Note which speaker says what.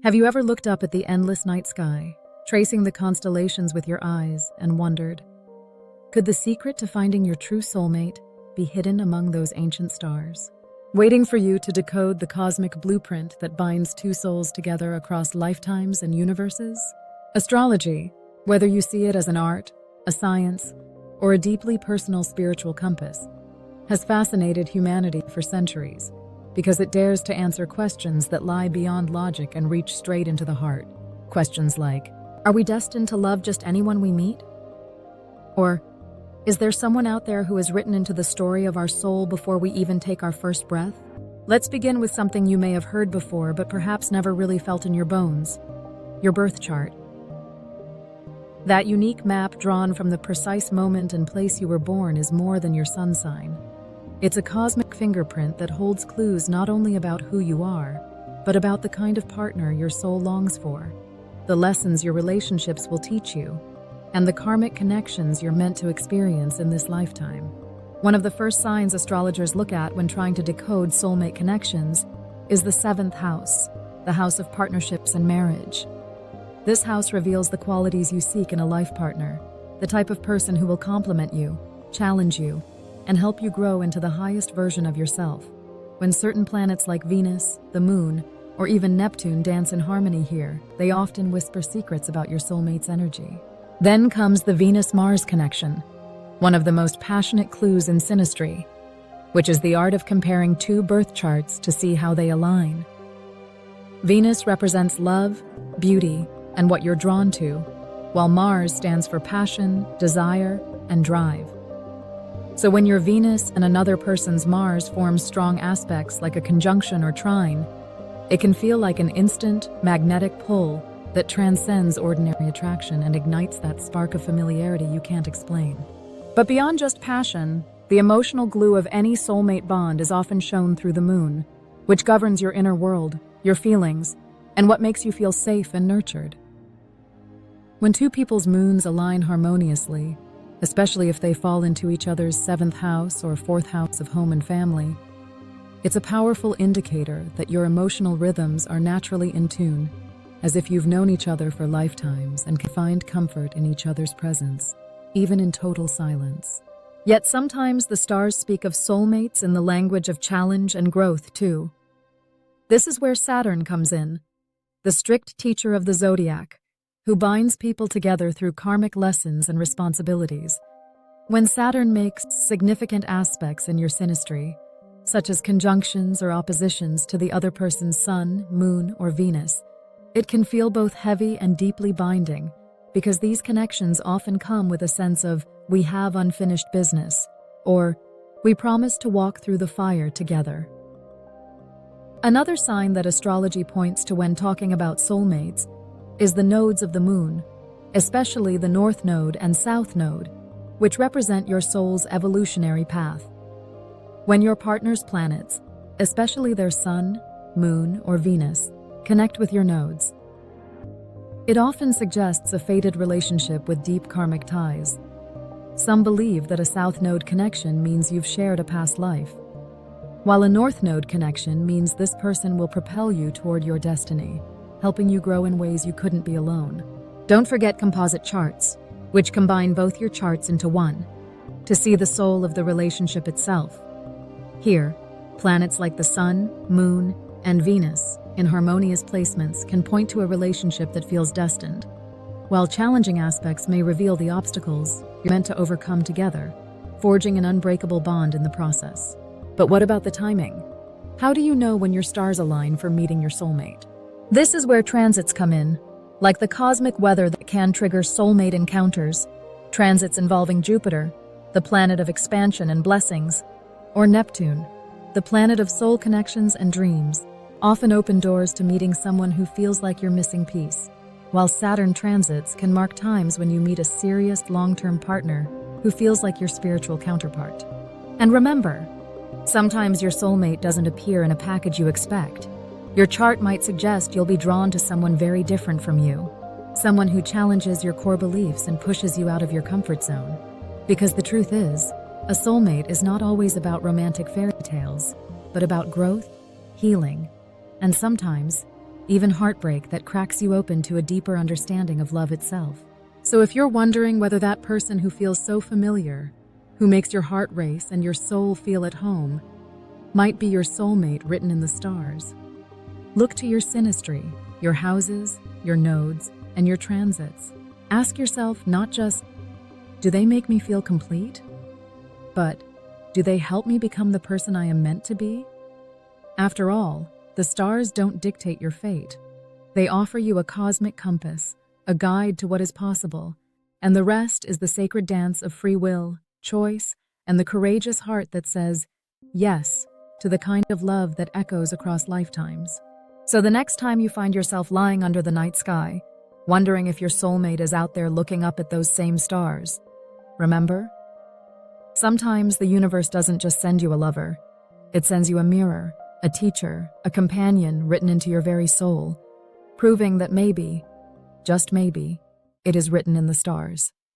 Speaker 1: Have you ever looked up at the endless night sky, tracing the constellations with your eyes, and wondered, could the secret to finding your true soulmate be hidden among those ancient stars, waiting for you to decode the cosmic blueprint that binds two souls together across lifetimes and universes? Astrology, whether you see it as an art, a science, or a deeply personal spiritual compass, has fascinated humanity for centuries because it dares to answer questions that lie beyond logic and reach straight into the heart. Questions like, are we destined to love just anyone we meet? Or, is there someone out there who is written into the story of our soul before we even take our first breath? Let's begin with something you may have heard before but perhaps never really felt in your bones: your birth chart. That unique map drawn from the precise moment and place you were born is more than your sun sign. It's a cosmic fingerprint that holds clues not only about who you are, but about the kind of partner your soul longs for, the lessons your relationships will teach you, and the karmic connections you're meant to experience in this lifetime. One of the first signs astrologers look at when trying to decode soulmate connections is the seventh house, the house of partnerships and marriage. This house reveals the qualities you seek in a life partner, the type of person who will complement you, challenge you, and help you grow into the highest version of yourself. When certain planets like Venus, the Moon, or even Neptune dance in harmony here, they often whisper secrets about your soulmate's energy. Then comes the Venus-Mars connection, one of the most passionate clues in synastry, which is the art of comparing two birth charts to see how they align. Venus represents love, beauty, and what you're drawn to, while Mars stands for passion, desire, and drive. So when your Venus and another person's Mars forms strong aspects like a conjunction or trine, it can feel like an instant, magnetic pull that transcends ordinary attraction and ignites that spark of familiarity you can't explain. But beyond just passion, the emotional glue of any soulmate bond is often shown through the moon, which governs your inner world, your feelings, and what makes you feel safe and nurtured. When two people's moons align harmoniously, especially if they fall into each other's seventh house or fourth house of home and family, it's a powerful indicator that your emotional rhythms are naturally in tune, as if you've known each other for lifetimes and can find comfort in each other's presence, even in total silence. Yet sometimes the stars speak of soulmates in the language of challenge and growth too. This is where Saturn comes in, the strict teacher of the Zodiac, who binds people together through karmic lessons and responsibilities. When Saturn makes significant aspects in your synastry, such as conjunctions or oppositions to the other person's sun, moon, or Venus, it can feel both heavy and deeply binding, because these connections often come with a sense of, we have unfinished business, or we promise to walk through the fire together. Another sign that astrology points to when talking about soulmates is the nodes of the moon, especially the North Node and South Node, which represent your soul's evolutionary path. When your partner's planets, especially their sun, moon, or Venus, connect with your nodes, it often suggests a fated relationship with deep karmic ties. Some believe that a South Node connection means you've shared a past life, while a North Node connection means this person will propel you toward your destiny, helping you grow in ways you couldn't be alone. Don't forget composite charts, which combine both your charts into one, to see the soul of the relationship itself. Here, planets like the Sun, Moon, and Venus, in harmonious placements, can point to a relationship that feels destined, while challenging aspects may reveal the obstacles you're meant to overcome together, forging an unbreakable bond in the process. But what about the timing? How do you know when your stars align for meeting your soulmate? This is where transits come in, like the cosmic weather that can trigger soulmate encounters. Transits involving Jupiter, the planet of expansion and blessings, or Neptune, the planet of soul connections and dreams, often open doors to meeting someone who feels like you're missing piece, while Saturn transits can mark times when you meet a serious long-term partner who feels like your spiritual counterpart. And remember, sometimes your soulmate doesn't appear in a package you expect. Your chart might suggest you'll be drawn to someone very different from you, someone who challenges your core beliefs and pushes you out of your comfort zone. Because the truth is, a soulmate is not always about romantic fairy tales, but about growth, healing, and sometimes even heartbreak that cracks you open to a deeper understanding of love itself. So if you're wondering whether that person who feels so familiar, who makes your heart race and your soul feel at home, might be your soulmate written in the stars, look to your synastry, your houses, your nodes, and your transits. Ask yourself not just, do they make me feel complete? But, do they help me become the person I am meant to be? After all, the stars don't dictate your fate. They offer you a cosmic compass, a guide to what is possible, and the rest is the sacred dance of free will, choice, and the courageous heart that says yes to the kind of love that echoes across lifetimes. So the next time you find yourself lying under the night sky, wondering if your soulmate is out there looking up at those same stars, remember? Sometimes the universe doesn't just send you a lover. It sends you a mirror, a teacher, a companion written into your very soul, proving that maybe, just maybe, it is written in the stars.